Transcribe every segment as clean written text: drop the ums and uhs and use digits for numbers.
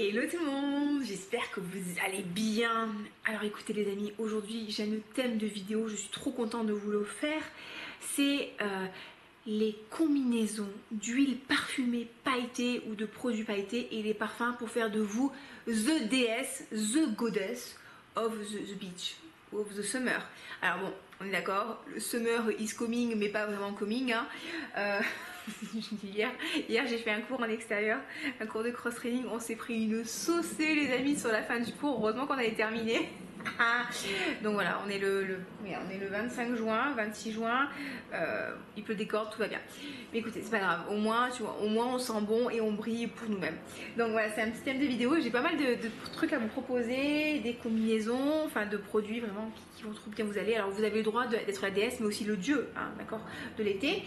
Hello tout le monde, j'espère que vous allez bien. Alors écoutez les amis, aujourd'hui j'ai un thème de vidéo, je suis trop contente de vous le faire. C'est les combinaisons d'huile parfumée pailletée ou de produits pailletés et les parfums pour faire de vous the déesse, the goddess of the beach, of the summer. Alors bon, on est d'accord, le summer is coming mais pas vraiment coming. Hein. Hier j'ai fait un cours en extérieur, un cours de cross-training, on s'est pris une saucée les amis sur la fin du cours, heureusement qu'on avait terminé. Donc voilà, on est le 25 juin, 26 juin, il pleut des cordes, tout va bien. Mais écoutez, c'est pas grave, au moins, tu vois, au moins on sent bon et on brille pour nous-mêmes. Donc voilà, c'est un petit thème de vidéo, j'ai pas mal de trucs à vous proposer, des combinaisons, enfin de produits vraiment qui vont trop bien vous aller. Alors vous avez le droit d'être la déesse, mais aussi le dieu, hein, d'accord, de l'été.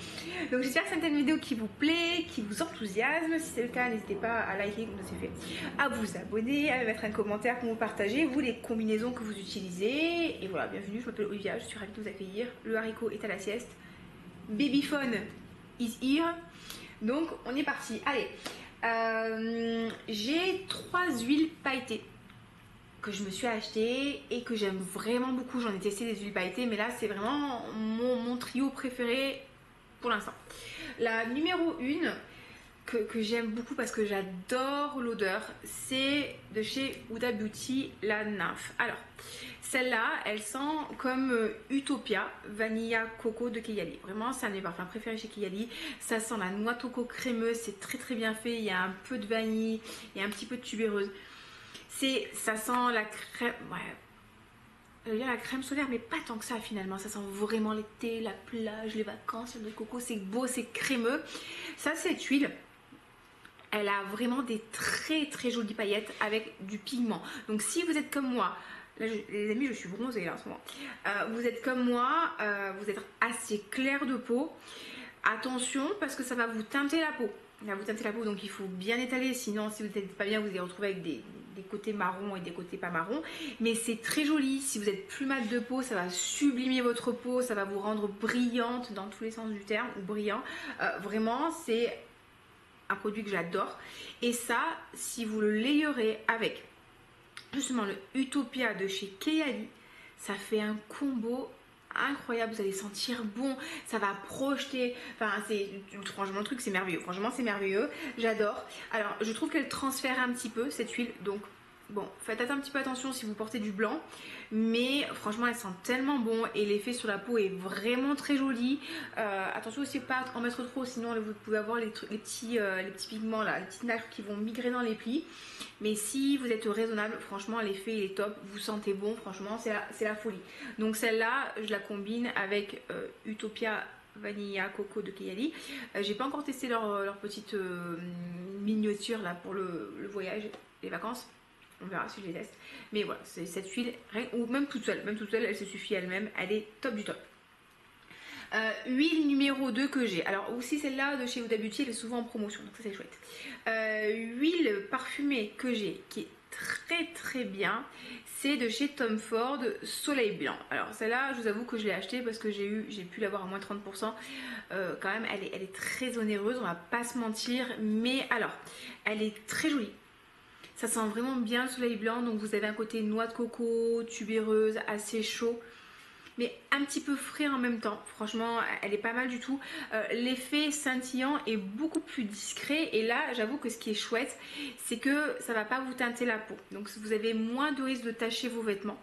Donc j'espère que c'est un thème de vidéo qui vous plaît, qui vous enthousiasme. Si c'est le cas, n'hésitez pas à liker comme c'est fait, à vous abonner, à mettre un commentaire pour vous partager, vous, les combinaisons que vous utilisez. Et voilà, bienvenue, je m'appelle Olivia, je suis ravie de vous accueillir. Le haricot est à la sieste. Babyphone is here. Donc on est parti. Allez, j'ai 3 huiles pailletées que je me suis acheté et que j'aime vraiment beaucoup. J'en ai testé des huiles pailletées, mais là c'est vraiment mon trio préféré pour l'instant. La numéro 1 que j'aime beaucoup parce que j'adore l'odeur, c'est de chez Huda Beauty, la nymphe. Alors celle-là, elle sent comme Utopia Vanilla Coco de Keyali. Vraiment, c'est un de mes parfums préférés chez Keyali. Ça sent la noix de coco crémeuse, c'est très très bien fait. Il y a un peu de vanille, il y a un petit peu de tubéreuse. Ça sent la crème, ouais, la crème solaire, mais pas tant que ça finalement. Ça sent vraiment l'été, la plage, les vacances, l'huile de coco, c'est beau, c'est crémeux. Ça, cette huile, elle a vraiment des très très jolies paillettes avec du pigment. Donc si vous êtes comme moi, là les amis, je suis bronzée là en ce moment, vous êtes comme moi, vous êtes assez clair de peau, attention parce que ça va vous teinter la peau. Ça va vous teinter la peau, donc il faut bien étaler, sinon si vous n'êtes pas bien, vous allez retrouver avec des côtés marrons et des côtés pas marrons. Mais c'est très joli, si vous êtes plus mat de peau, ça va sublimer votre peau, ça va vous rendre brillante dans tous les sens du terme, ou brillant. Vraiment, c'est un produit que j'adore. Et ça, si vous le layerez avec justement le Utopia de chez Keyali, ça fait un combo incroyable. Vous allez sentir bon, ça va projeter, enfin c'est, franchement le truc c'est merveilleux, franchement c'est merveilleux, j'adore. Alors je trouve qu'elle transfère un petit peu cette huile, donc bon, faites un petit peu attention si vous portez du blanc, mais franchement elle sent tellement bon et l'effet sur la peau est vraiment très joli. Attention aussi pas en mettre trop, sinon vous pouvez avoir les petits pigments là, les petites nacres qui vont migrer dans les plis. Mais si vous êtes raisonnable, franchement l'effet il est top, vous sentez bon, franchement c'est la folie. Donc celle-là je la combine avec Utopia Vanilla Coco de Keyali. J'ai pas encore testé leur petite miniature là pour le voyage, les vacances. On verra si je les teste. Mais voilà, c'est cette huile, ou même toute seule, elle se suffit elle-même, elle est top du top. Huile numéro 2 que j'ai. Alors aussi celle-là de chez Huda Beauty, elle est souvent en promotion, donc ça c'est chouette. Huile parfumée que j'ai, qui est très très bien, c'est de chez Tom Ford Soleil Blanc. Alors celle-là, je vous avoue que je l'ai achetée parce que j'ai pu l'avoir à moins 30%. Quand même, elle est très onéreuse, on va pas se mentir. Mais alors, elle est très jolie. Ça sent vraiment bien le soleil blanc, donc vous avez un côté noix de coco, tubéreuse, assez chaud, mais un petit peu frais en même temps. Franchement, elle est pas mal du tout. L'effet scintillant est beaucoup plus discret, et là, j'avoue que ce qui est chouette, c'est que ça va pas vous teinter la peau. Donc vous avez moins de risque de tacher vos vêtements.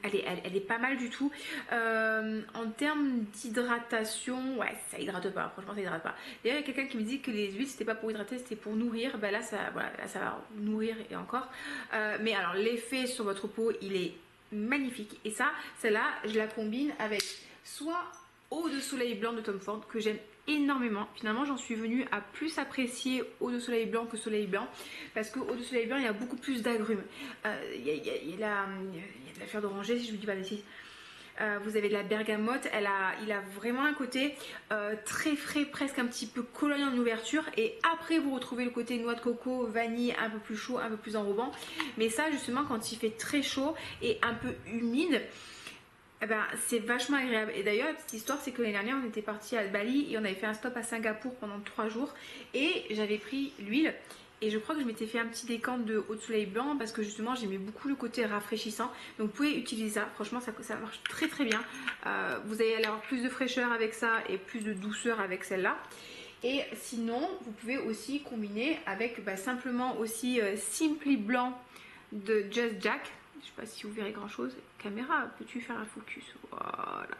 Elle est pas mal du tout. En termes d'hydratation, ouais, ça hydrate pas, franchement ça hydrate pas. D'ailleurs il y a quelqu'un qui me dit que les huiles c'était pas pour hydrater, c'était pour nourrir. Ben là ça, voilà, là, ça va nourrir et encore. Mais alors l'effet sur votre peau il est magnifique. Et ça, celle-là je la combine avec soit eau de soleil blanc de Tom Ford que j'aime énormément. Finalement j'en suis venue à plus apprécier eau de soleil blanc que soleil blanc, parce que eau de soleil blanc il y a beaucoup plus d'agrumes. Il y a de la fleur d'oranger, si je ne vous dis pas de bêtises. Vous avez de la bergamote, il a vraiment un côté très frais, presque un petit peu collant en ouverture, et après vous retrouvez le côté noix de coco, vanille, un peu plus chaud, un peu plus enrobant. Mais ça justement quand il fait très chaud et un peu humide, eh ben, c'est vachement agréable. Et d'ailleurs la petite histoire c'est que l'année dernière on était parti à Bali et on avait fait un stop à Singapour pendant 3 jours, et j'avais pris l'huile Et je crois que je m'étais fait un petit décante de eau de soleil blanc parce que justement j'aimais beaucoup le côté rafraîchissant. Donc vous pouvez utiliser ça, franchement ça marche très très bien. Vous allez avoir plus de fraîcheur avec ça et plus de douceur avec celle-là. Et sinon vous pouvez aussi combiner avec simplement aussi Simply Blanc de Just Jack. Je sais pas si vous verrez grand chose. Caméra, peux-tu faire un focus? Voilà.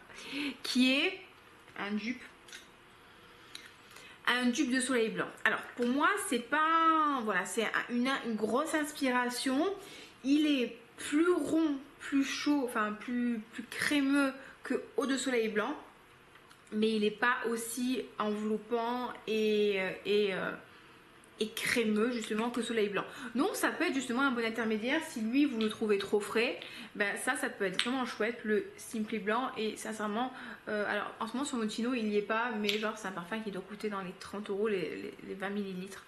Qui est un dupe de soleil blanc. Alors pour moi c'est pas, voilà, c'est une grosse inspiration. Il est plus rond, plus chaud, enfin plus crémeux que eau de soleil blanc, mais il n'est pas aussi enveloppant et crémeux justement que soleil blanc. Donc ça peut être justement un bon intermédiaire. Si lui vous le trouvez trop frais, ça peut être vraiment chouette, le Simply Blanc. Et sincèrement, alors en ce moment sur Moschino il n'y est pas, mais genre c'est un parfum qui doit coûter dans les 30 euros les 20 millilitres.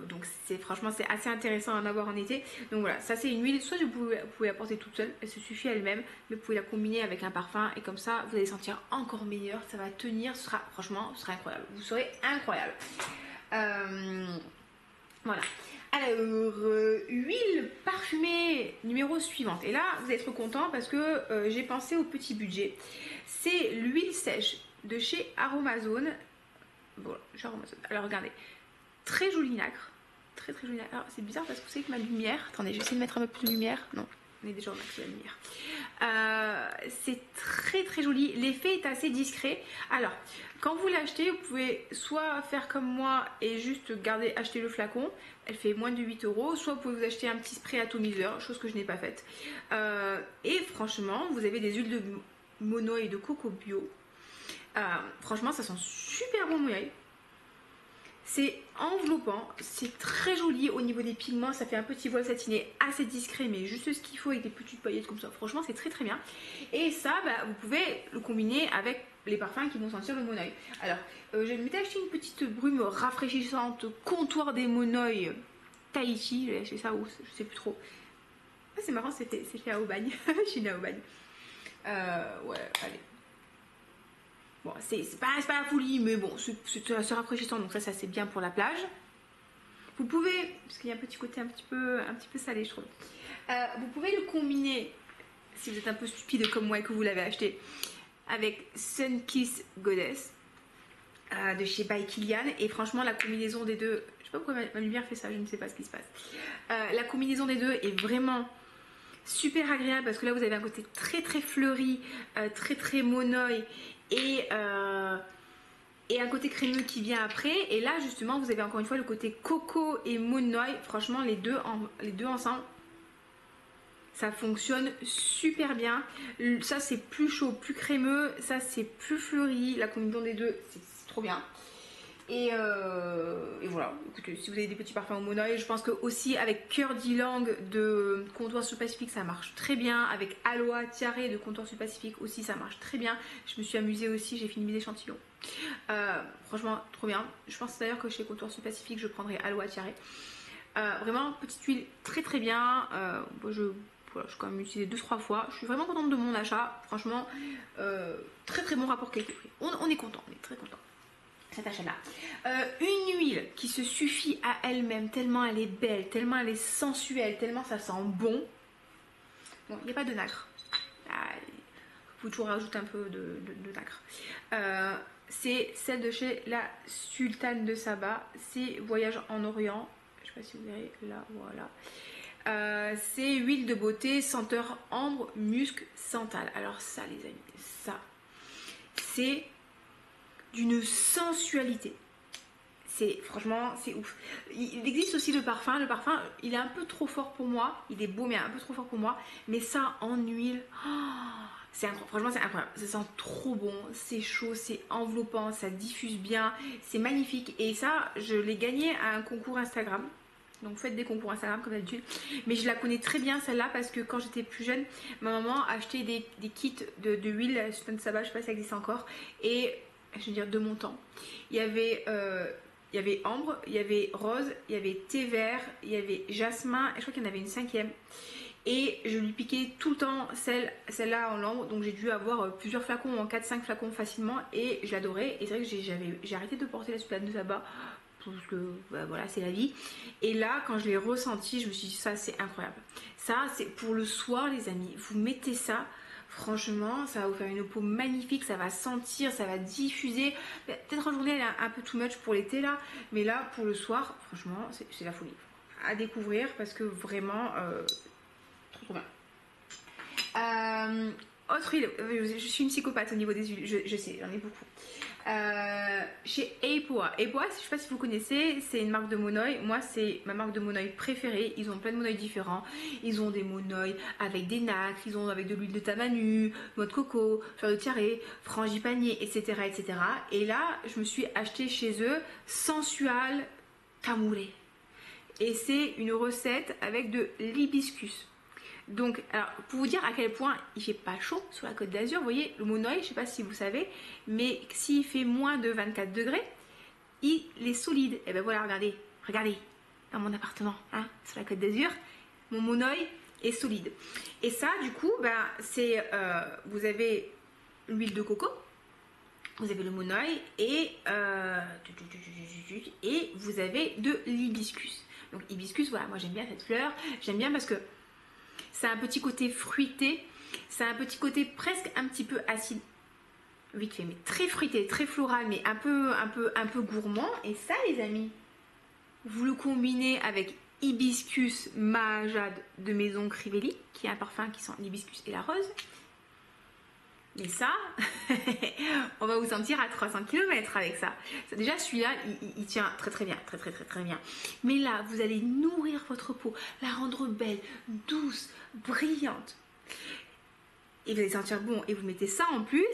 Donc franchement c'est assez intéressant à en avoir en été. Donc voilà, ça c'est une huile, soit vous pouvez la porter toute seule, elle se suffit elle-même, mais vous pouvez la combiner avec un parfum et comme ça vous allez sentir encore meilleur, ça va tenir, ce sera incroyable, vous serez incroyable. Voilà. Alors, huile parfumée numéro suivante. Et là, vous allez être content parce que j'ai pensé au petit budget. C'est l'huile sèche de chez Aromazone. Voilà, chez Aromazone. Alors, regardez. Très joli nacre. Très très joli nacre. Alors, c'est bizarre parce que vous savez que ma lumière... Attendez, je vais essayer de mettre un peu plus de lumière. Non, on est déjà au max de la lumière. C'est très très joli. L'effet est assez discret. Alors, quand vous l'achetez, vous pouvez soit faire comme moi et juste acheter le flacon. Elle fait moins de 8 euros. Soit vous pouvez vous acheter un petit spray atomiseur, chose que je n'ai pas faite. Et franchement, vous avez des huiles de monoï et de coco bio. Franchement, ça sent super bon monoï. C'est enveloppant, c'est très joli au niveau des pigments, ça fait un petit voile satiné assez discret mais juste ce qu'il faut avec des petites paillettes comme ça. Franchement c'est très très bien. Et ça vous pouvez le combiner avec les parfums qui vont sentir le monoï. Alors je m'étais acheté une petite brume rafraîchissante comptoir des monoï Tahiti, j'ai acheté ça où je sais plus trop. Ah, c'est marrant, c'est fait à Aubagne. Je suis née à Aubagne. Ouais, allez. Bon, c'est pas la folie, mais bon, c'est rafraîchissant, donc ça c'est bien pour la plage. Vous pouvez, parce qu'il y a un petit côté un petit peu salé, je trouve. Vous pouvez le combiner, si vous êtes un peu stupide comme moi et que vous l'avez acheté, avec Sunkiss Goddess de chez By Kilian. Et franchement, la combinaison des deux, je sais pas pourquoi ma lumière fait ça, je ne sais pas ce qui se passe. La combinaison des deux est vraiment super agréable parce que là vous avez un côté très très fleuri, très très monoï et un côté crémeux qui vient après. Et là justement vous avez encore une fois le côté coco et monoï. Franchement les deux ensemble ça fonctionne super bien. Ça c'est plus chaud, plus crémeux, ça c'est plus fleuri. La combinaison des deux c'est trop bien. Et voilà, écoutez, si vous avez des petits parfums au monoï, je pense que aussi avec Cœur d'Ylang de Comptoir Sud Pacifique ça marche très bien. Avec Aloha Tiare de Comptoir Sud Pacifique aussi ça marche très bien. Je me suis amusée aussi, j'ai fini mes échantillons. Franchement trop bien. Je pense d'ailleurs que chez Comptoir Sud Pacifique je prendrai Aloha Tiare. Vraiment petite huile très très bien. Je quand même utilisé 2-3 fois. Je suis vraiment contente de mon achat. Franchement très très bon rapport qualité-prix. On est content, on est très content. Cet achat-là. Une huile qui se suffit à elle-même, tellement elle est belle, tellement elle est sensuelle, tellement ça sent bon. Bon, il n'y a pas de nacre. Vous pouvez toujours rajouter un peu de nacre. C'est celle de chez la Sultane de Saba. C'est Voyage en Orient. Je ne sais pas si vous verrez là, voilà. C'est huile de beauté, senteur ambre, musc, santal. Alors ça les amis, ça, c'est d'une sensualité. Franchement c'est ouf. Il existe aussi le parfum il est un peu trop fort pour moi, il est beau mais un peu trop fort pour moi, mais ça en huile, c'est incroyable. Franchement c'est incroyable, ça sent trop bon, c'est chaud, c'est enveloppant, ça diffuse bien, c'est magnifique. Et ça je l'ai gagné à un concours Instagram. Donc faites des concours Instagram comme d'habitude. Mais je la connais très bien celle-là parce que quand j'étais plus jeune, ma maman achetait des kits de huile Sultane de Saba, je sais pas si ça existe encore. Et je veux dire de mon temps, il y avait ambre, il y avait rose, il y avait thé vert, il y avait jasmin et je crois qu'il y en avait une cinquième. Et je lui piquais tout le temps celle-là en l'ambre, donc j'ai dû avoir plusieurs flacons, en 4-5 flacons facilement, et je l'adorais. Et c'est vrai que j'ai arrêté de porter la Sultane de Saba parce que bah, voilà, c'est la vie. Et là, quand je l'ai ressenti, je me suis dit, ça, c'est incroyable. Ça, c'est pour le soir, les amis. Vous mettez ça, franchement, ça va vous faire une peau magnifique, ça va sentir, ça va diffuser. Peut-être en journée, elle est un peu too much pour l'été, là. Mais là, pour le soir, franchement, c'est la folie. À découvrir, parce que vraiment, trop bien. Autre huile, je suis une psychopathe au niveau des huiles, je sais, j'en ai beaucoup. Chez Eipoa. Eipoa, je sais pas si vous connaissez, c'est une marque de monoeil. Moi, c'est ma marque de monoeil préférée. Ils ont plein de monoeils différents. Ils ont des monoeils avec des nacres, ils ont avec de l'huile de tamanu, noix de coco, fleur de tiare, frangipanier, etc., etc. Et là, je me suis acheté chez eux Sensual Camoulé. Et c'est une recette avec de l'hibiscus. Donc, alors, pour vous dire à quel point il fait pas chaud sur la Côte d'Azur, vous voyez, le monoeil, je sais pas si vous savez, mais s'il fait moins de 24 degrés, il est solide. Et ben voilà, regardez, dans mon appartement, hein, sur la Côte d'Azur, mon monoeil est solide. Et ça, du coup, ben, c'est, vous avez l'huile de coco, vous avez le monoeil et vous avez de l'hibiscus. Donc, hibiscus, voilà, moi j'aime bien cette fleur, j'aime bien parce que c'est un petit côté fruité, c'est un petit côté presque un petit peu acide, vite fait, mais très fruité, très floral, mais un peu gourmand. Et ça, les amis, vous le combinez avec hibiscus mahajad de Maison Crivelli, qui est un parfum qui sent l'hibiscus et la rose. Mais ça, on va vous sentir à 300 km avec ça. Déjà, celui-là, il tient très bien, très bien. Mais là, vous allez nourrir votre peau, la rendre belle, douce, brillante. Et vous allez sentir bon. Et vous mettez ça en plus.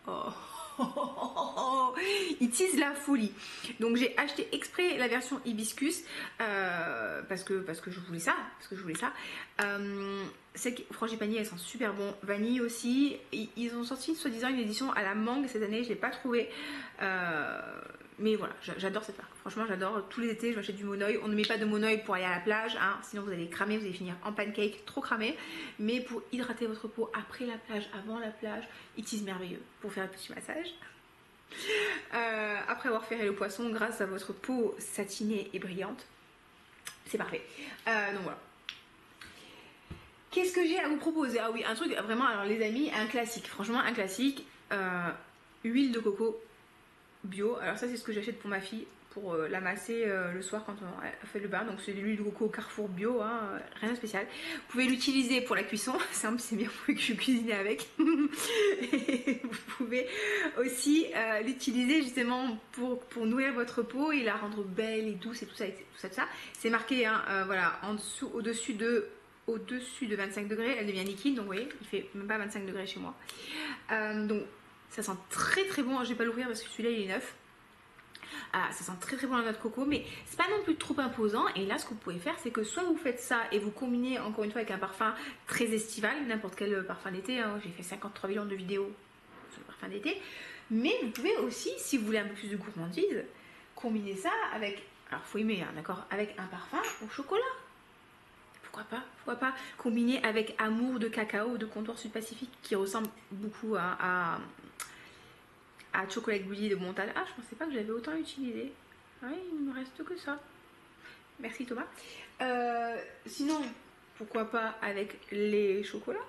Oh, il tease la folie. Donc j'ai acheté exprès la version hibiscus parce que je voulais ça. C'est que frangipanier, elles sont super bon. Vanille aussi. Ils ont sorti soi-disant une édition à la mangue cette année. Je l'ai pas trouvé. Mais voilà, j'adore cette marque. Franchement, j'adore. Tous les étés, je m'achète du monoeil. On ne met pas de monoeil pour aller à la plage, hein, sinon vous allez cramer, vous allez finir en pancake, trop cramé. Mais pour hydrater votre peau après la plage, avant la plage, il tease merveilleux pour faire un petit massage. Après avoir ferré le poisson, grâce à votre peau satinée et brillante, c'est parfait. Donc voilà. Qu'est-ce que j'ai à vous proposer? Ah oui, un truc vraiment, alors les amis, un classique. Franchement, un classique. Huile de coco bio. Alors ça, c'est ce que j'achète pour ma fille pour la masser le soir quand on fait le bain. Donc c'est de l'huile de coco Carrefour bio, hein, rien de spécial. Vous pouvez l'utiliser pour la cuisson, c'est bien, vous pouvez cuisiner avec. Et vous pouvez aussi l'utiliser justement pour nourrir votre peau et la rendre belle et douce et tout ça. C'est marqué, hein, voilà, en dessous, au-dessus de 25 degrés, elle devient liquide. Donc vous voyez, il fait même pas 25 degrés chez moi. Donc ça sent très bon. Je vais pas l'ouvrir parce que celui-là il est neuf. Ça sent très bon la noix de coco, mais c'est pas non plus trop imposant. Et là, ce que vous pouvez faire, c'est que soit vous faites ça et vous combinez encore une fois avec un parfum très estival, n'importe quel parfum d'été. Hein. J'ai fait 53 millions de vidéos sur le parfum d'été. Mais vous pouvez aussi, si vous voulez un peu plus de gourmandise, combiner ça avec, alors faut aimer, hein, d'accord, avec un parfum au chocolat. Pourquoi pas combiner avec Amour de cacao de Comptoir Sud Pacifique qui ressemble beaucoup à Chocolate Bouillie de Montal. Ah, je pensais pas que j'avais autant utilisé. Ouais, il me reste que ça. Merci Thomas. Sinon, pourquoi pas avec les chocolats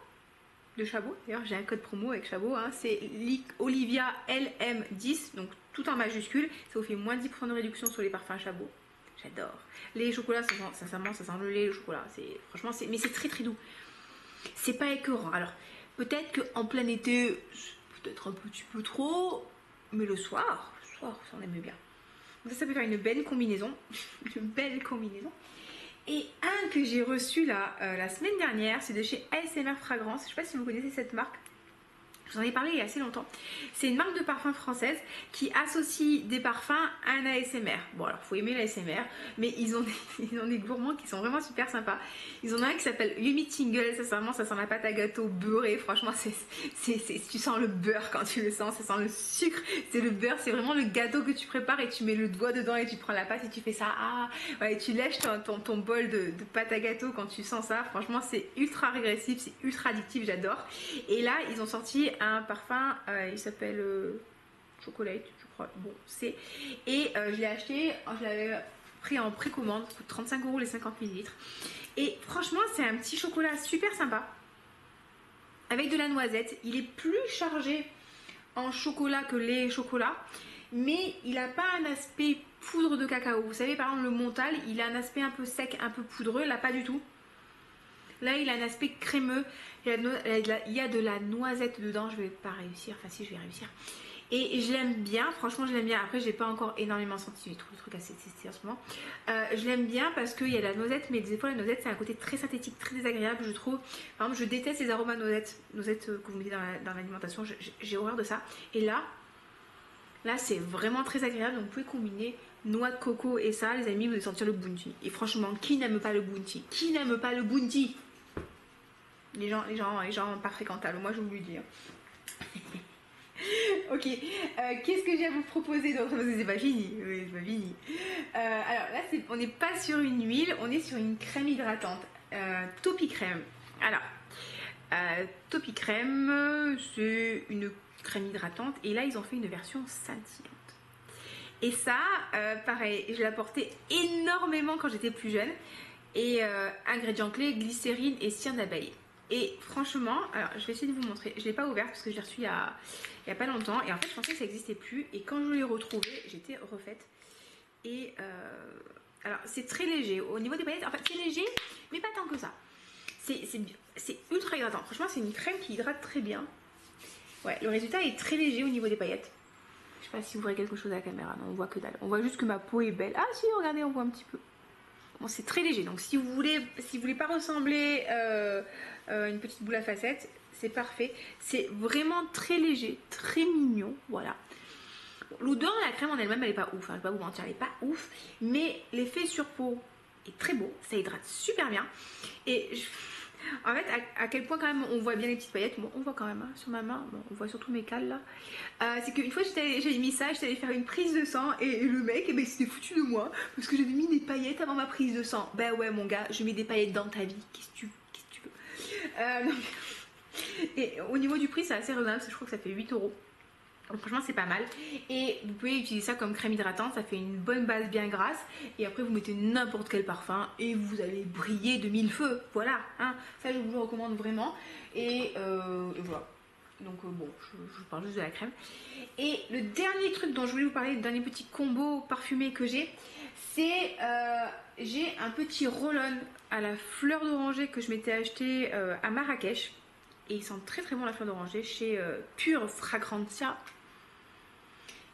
de Chabot. D'ailleurs, j'ai un code promo avec Chabot. Hein. C'est Olivia LM10, donc tout en majuscule. Ça vous fait moins 10% de réduction sur les parfums Chabot. J'adore. Les chocolats, sincèrement, ça sent le lait, le chocolat. Franchement, mais c'est très doux. C'est pas écœurant. Alors, peut-être qu'en plein été, peut-être un petit peu trop, mais le soir, ça on aime bien. Donc ça peut faire une belle combinaison. Une belle combinaison. Et un que j'ai reçu là, la semaine dernière, c'est de chez ASMR Fragrance. Je sais pas si vous connaissez cette marque. Je vous en ai parlé il y a assez longtemps. C'est une marque de parfum française qui associe des parfums à un ASMR. Bon, alors, faut aimer l'ASMR, mais ils ont des gourmands qui sont vraiment super sympas. Ils en ont un qui s'appelle Yummy Tingle. Ça sent la pâte à gâteau beurrée. Franchement, tu sens le beurre quand tu le sens. Ça sent le sucre. C'est le beurre. C'est vraiment le gâteau que tu prépares et tu mets le doigt dedans et tu prends la pâte et tu fais ça. Ouais, tu lèches ton bol de pâte à gâteau quand tu sens ça. Franchement, c'est ultra régressif. C'est ultra addictif. J'adore. Et là, ils ont sorti un parfum, il s'appelle Chocolate, je crois. Bon, c'est. Et je l'ai acheté, je l'avais pris en précommande, ça coûte 35 € les 50 millilitres. Et franchement, c'est un petit chocolat super sympa. Avec de la noisette. Il est plus chargé en chocolat que les chocolats. Mais il n'a pas un aspect poudre de cacao. Vous savez, par exemple, le Montal, il a un aspect un peu sec, un peu poudreux. Là, pas du tout. Là, il a un aspect crémeux. Il y a de la noisette dedans. Je vais pas réussir. Enfin, si, je vais réussir. Et je l'aime bien, franchement je l'aime bien. Après j'ai pas encore énormément senti, j'ai trouvé le truc assez testé en ce moment. Je l'aime bien parce qu'il y a la noisette, mais des fois la noisette c'est un côté très synthétique, très désagréable je trouve. Par exemple je déteste les aromas noisettes que vous mettez dans l'alimentation, j'ai horreur de ça. Et là c'est vraiment très agréable, donc vous pouvez combiner noix de coco et ça les amis, vous allez sentir le bounty. Et franchement qui n'aime pas le bounty? Qui n'aime pas le bounty? Les gens pas fréquentables, moi je vous le dis. Ok, qu'est-ce que j'ai à vous proposer d'autre? C'est pas fini, oui, c'est pas fini. Alors là, on n'est pas sur une huile, on est sur une crème hydratante, Topi Crème. Alors, Topi Crème, c'est une crème hydratante et là, ils ont fait une version scintillante. Et ça, pareil, je l'ai porté énormément quand j'étais plus jeune. Et ingrédients clés, glycérine et cire d'abeille. Et franchement, alors je vais essayer de vous montrer. Je ne l'ai pas ouvert parce que je l'ai reçu il y a pas longtemps. Et en fait, je pensais que ça n'existait plus. Et quand je l'ai retrouvé, j'étais refaite. Et alors, c'est très léger. Au niveau des paillettes, en fait, c'est léger, mais pas tant que ça. C'est ultra hydratant. Franchement, c'est une crème qui hydrate très bien. Ouais, le résultat est très léger au niveau des paillettes. Je sais pas si vous voyez quelque chose à la caméra. Non, on voit que dalle. On voit juste que ma peau est belle. Ah si, regardez, on voit un petit peu. Bon, c'est très léger, donc si vous voulez pas ressembler à une petite boule à facettes, c'est parfait. C'est vraiment très léger, très mignon, voilà. L'odeur de la crème en elle-même, elle est pas ouf, hein, je vais pas vous mentir, elle est pas ouf, mais l'effet sur peau est très beau, ça hydrate super bien. Et en fait, à quel point quand même on voit bien les petites paillettes. Bon, on voit quand même hein, sur ma main, bon, on voit surtout mes cales là. C'est qu'une fois j'avais mis ça, j'étais allée faire une prise de sang et le mec eh ben, il s'était foutu de moi parce que j'avais mis des paillettes avant ma prise de sang. Ben ouais mon gars, je mets des paillettes dans ta vie, qu'est-ce que tu veux. Donc... Et au niveau du prix c'est assez raisonnable, je crois que ça fait 8 €. Donc franchement c'est pas mal et vous pouvez utiliser ça comme crème hydratante, ça fait une bonne base bien grasse et après vous mettez n'importe quel parfum et vous allez briller de mille feux, voilà hein. Ça je vous le recommande vraiment et voilà. Donc bon, je vous parle juste de la crème. Et le dernier truc dont je voulais vous parler, le dernier petit combo parfumé que j'ai, c'est j'ai un petit roll-on à la fleur d'oranger que je m'étais acheté à Marrakech et il sent très très bon la fleur d'oranger chez Pure Fragrantia.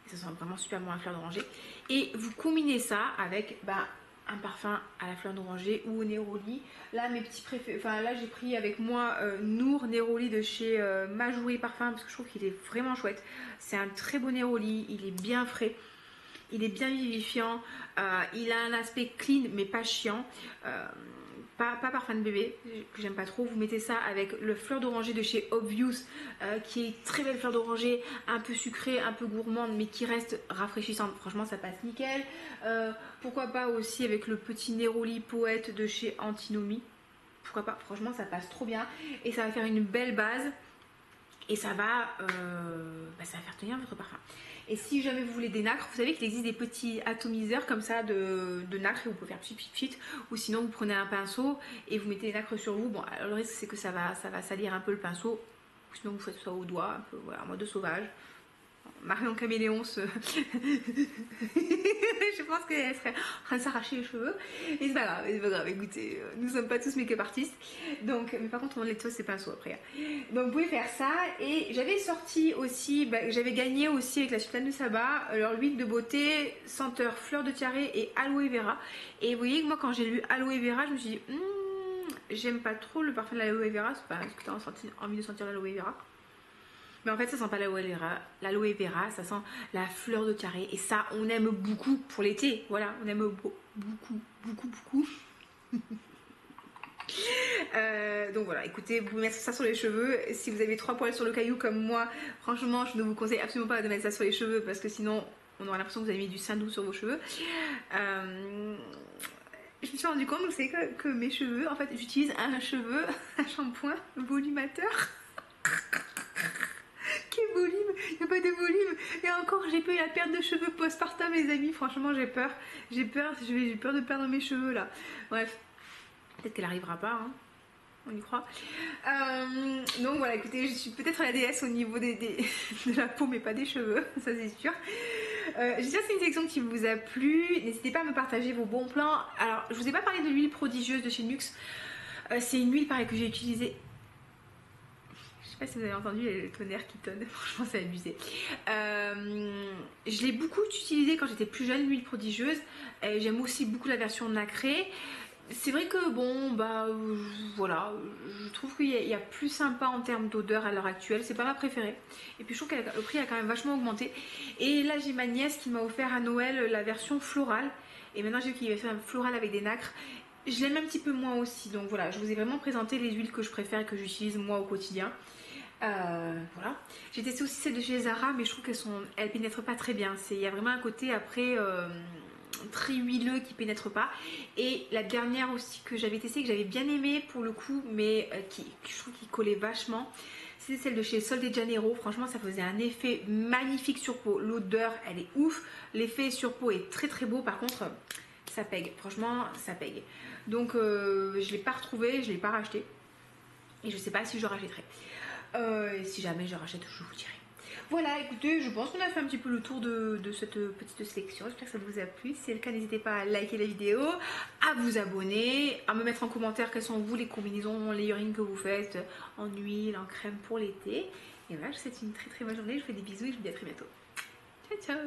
Ça sent vraiment super bon la fleur d'oranger. Et vous combinez ça avec un parfum à la fleur d'oranger ou au Neroli. Là, mes petits préférés, enfin là j'ai pris avec moi Nour Neroli de chez Majoué Parfum parce que je trouve qu'il est vraiment chouette. C'est un très beau Neroli, il est bien frais. Il est bien vivifiant, il a un aspect clean mais pas chiant. Pas parfum de bébé, que j'aime pas trop. Vous mettez ça avec le fleur d'oranger de chez Obvious, qui est très belle fleur d'oranger, un peu sucrée, un peu gourmande, mais qui reste rafraîchissante. Franchement, ça passe nickel. Pourquoi pas aussi avec le petit Neroli Poète de chez Antinomy. Pourquoi pas, franchement, ça passe trop bien. Et ça va faire une belle base. Et ça va faire tenir votre parfum. Et si jamais vous voulez des nacres, vous savez qu'il existe des petits atomiseurs comme ça de nacres et vous pouvez faire pchit. Ou sinon vous prenez un pinceau et vous mettez les nacres sur vous. Bon, alors le risque c'est que ça va salir un peu le pinceau. Ou sinon vous faites ça au doigt, un peu voilà, en mode sauvage. Marion Caméléon je pense qu'elle serait en train de s'arracher les cheveux. Et c'est pas grave, écoutez, nous sommes pas tous make-up artistes. Donc, mais par contre on nettoie ses pinceaux après. Donc vous pouvez faire ça. Et j'avais sorti aussi, j'avais gagné aussi avec la Sultane de Saba leur huile de beauté senteur fleur de tiare et aloe vera. Et vous voyez que moi quand j'ai lu aloe vera, je me suis dit j'aime pas trop le parfum de l'aloe vera. C'est pas parce que tu as envie de sentir l'aloe vera. Mais en fait ça sent pas l'aloe vera, ça sent la fleur de tiare et ça on aime beaucoup pour l'été, voilà, on aime beaucoup. Donc voilà, écoutez, vous pouvez mettre ça sur les cheveux. Si vous avez 3 poils sur le caillou comme moi, franchement je ne vous conseille absolument pas de mettre ça sur les cheveux parce que sinon on aura l'impression que vous avez mis du sein doux sur vos cheveux. Je me suis rendu compte que mes cheveux, en fait j'utilise un shampoing volumateur quel volume, il n'y a pas de volume. Et encore, j'ai peur, la perte de cheveux postpartum, les amis. Franchement, j'ai peur. J'ai peur de perdre mes cheveux là. Bref, peut-être qu'elle arrivera pas, hein. On y croit. Donc voilà, écoutez, je suis peut-être la déesse au niveau de la peau, mais pas des cheveux, ça c'est sûr. J'espère que c'est une sélection qui vous a plu. N'hésitez pas à me partager vos bons plans. Alors, je vous ai pas parlé de l'huile prodigieuse de chez Nuxe. C'est une huile pareil que j'ai utilisée. Je sais pas si vous avez entendu le tonnerre qui tonne, franchement c'est abusé. Je l'ai beaucoup utilisée quand j'étais plus jeune, l'huile prodigieuse. J'aime aussi beaucoup la version nacrée. C'est vrai que bon, bah voilà, je trouve qu'il y a plus sympa en termes d'odeur à l'heure actuelle, c'est pas ma préférée. Et puis je trouve que le prix a quand même vachement augmenté. Et là j'ai ma nièce qui m'a offert à Noël la version florale. Et maintenant j'ai vu qu'il va faire une florale avec des nacres. Je l'aime un petit peu moins aussi, donc voilà, je vous ai vraiment présenté les huiles que je préfère et que j'utilise moi au quotidien. Voilà. J'ai testé aussi celle de chez Zara, mais je trouve qu'elles pénètrent pas très bien. Il y a vraiment un côté après très huileux qui pénètre pas. Et la dernière aussi que j'avais testée, que j'avais bien aimé pour le coup, mais je trouve qu'il collait vachement, c'est celle de chez Sol de Janeiro. Franchement, ça faisait un effet magnifique sur peau. L'odeur, elle est ouf. L'effet sur peau est très très beau. Par contre, ça pègue. Franchement, ça pègue. Donc, je l'ai pas retrouvé, je l'ai pas racheté. Et je sais pas si je rachèterai. Si jamais je rachète, je vous dirai. Voilà, écoutez, je pense qu'on a fait un petit peu le tour de cette petite sélection. J'espère que ça vous a plu. Si c'est le cas, n'hésitez pas à liker la vidéo, à vous abonner, à me mettre en commentaire quelles sont vous les combinaisons, les earrings que vous faites en huile, en crème pour l'été. Et voilà, je vous souhaite une très très bonne journée. Je vous fais des bisous et je vous dis à très bientôt. Ciao ciao.